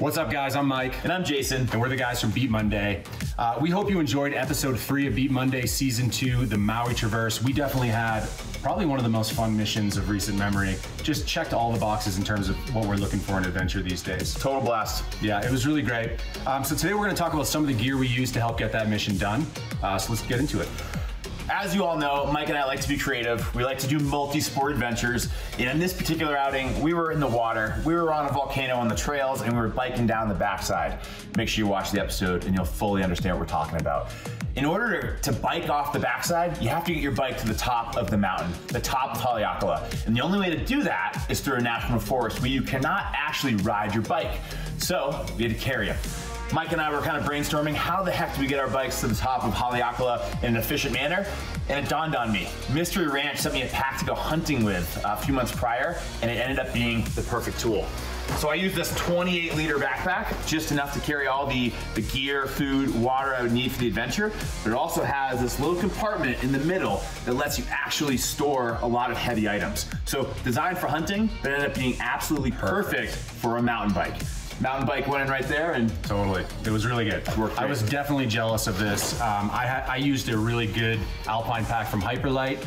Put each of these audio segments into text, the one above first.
What's up, guys? I'm Mike. And I'm Jason. And we're the guys from Beat Monday. We hope you enjoyed episode 3 of Beat Monday Season 2, the Maui Traverse. We definitely had probably one of the most fun missions of recent memory. Just checked all the boxes in terms of what we're looking for in adventure these days. Total blast. Yeah, it was really great. So today we're going to talk about some of the gear we used to help get that mission done. So let's get into it. As you all know, Mike and I like to be creative. We like to do multi-sport adventures. And in this particular outing, we were in the water, we were on a volcano on the trails, and we were biking down the backside. Make sure you watch the episode and you'll fully understand what we're talking about. In order to bike off the backside, you have to get your bike to the top of the mountain, the top of Haleakala. And the only way to do that is through a national forest where you cannot actually ride your bike. So we had to carry it. Mike and I were kind of brainstorming how the heck do we get our bikes to the top of Haleakala in an efficient manner, and it dawned on me. Mystery Ranch sent me a pack to go hunting with a few months prior, and it ended up being the perfect tool. So I used this 28-liter backpack, just enough to carry all the gear, food, water I would need for the adventure, but it also has this little compartment in the middle that lets you actually store a lot of heavy items. So designed for hunting, but ended up being absolutely perfect for a mountain bike. Mountain bike went in right there, and totally, it was really good. I was definitely jealous of this. I used a really good Alpine pack from Hyperlite,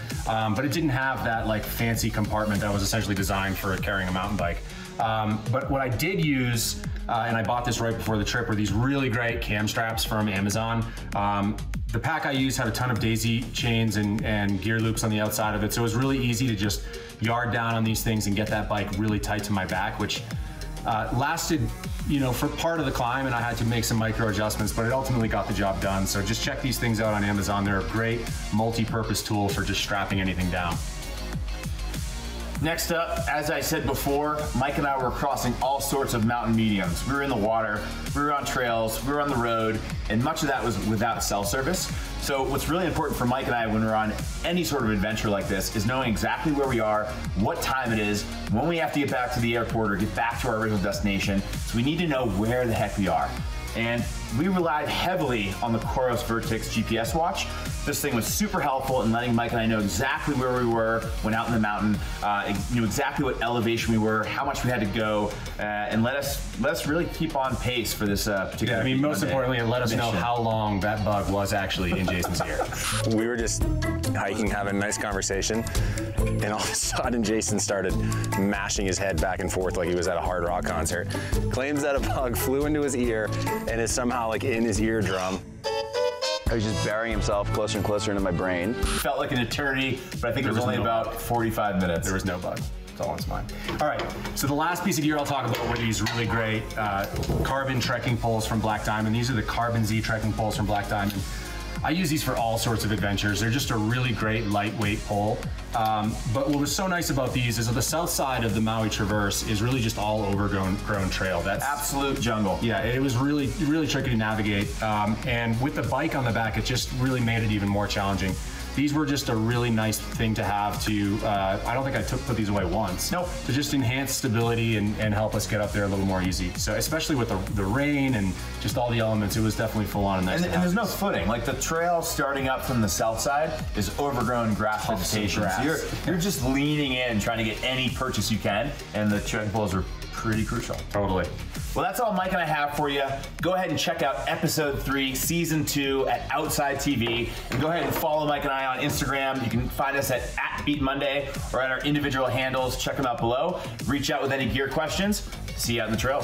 but it didn't have that like fancy compartment that was essentially designed for carrying a mountain bike. But what I did use, and I bought this right before the trip, were these really great cam straps from Amazon. The pack I used had a ton of daisy chains and gear loops on the outside of it, so it was really easy to just yard down on these things and get that bike really tight to my back, which lasted, for part of the climb, and I had to make some micro adjustments, but it ultimately got the job done. So just check these things out on Amazon. They're a great multi-purpose tool for just strapping anything down. Next up, as I said before, Mike and I were crossing all sorts of mountain mediums. We were in the water, we were on trails, we were on the road, and much of that was without cell service. So what's really important for Mike and I when we're on any sort of adventure like this is knowing exactly where we are, what time it is, when we have to get back to the airport or get back to our original destination. So we need to know where the heck we are. And we relied heavily on the Coros Vertex GPS watch. This thing was super helpful in letting Mike and I know exactly where we were when out in the mountain, knew exactly what elevation we were, how much we had to go, and let us really keep on pace for this particular. Yeah, I mean, most importantly, it let us know how long that bug was actually in Jason's ear. We were just hiking, having a nice conversation, and all of a sudden Jason started mashing his head back and forth like he was at a hard rock concert. Claims that a bug flew into his ear and is somehow like in his eardrum. He was just burying himself closer and closer into my brain. Felt like an eternity, but I think it was only about 45 minutes. There was no bug. It's all on mine. All right, so the last piece of gear I'll talk about were these really great carbon trekking poles from Black Diamond. These are the Carbon Z trekking poles from Black Diamond. I use these for all sorts of adventures. They're just a really great lightweight pole. But what was so nice about these is that the south side of the Maui Traverse is really just all overgrown trail. That's absolute jungle. Yeah, it was really tricky to navigate. And with the bike on the back, it just really made it even more challenging. These were just a really nice thing to have to, I don't think I put these away once. Nope. To just enhance stability and help us get up there a little more easy. So especially with the rain and just all the elements, it was definitely full on and nice. And there's no footing. Like the trail starting up from the south side is overgrown grass vegetation. So you're just leaning in, trying to get any purchase you can, and the trekking poles are pretty crucial. Totally. Well, that's all Mike and I have for you. Go ahead and check out episode 3, season 2 at Outside TV. And go ahead and follow Mike and I on Instagram. You can find us at Beat Monday or at our individual handles. Check them out below. Reach out with any gear questions. See you out in the trails.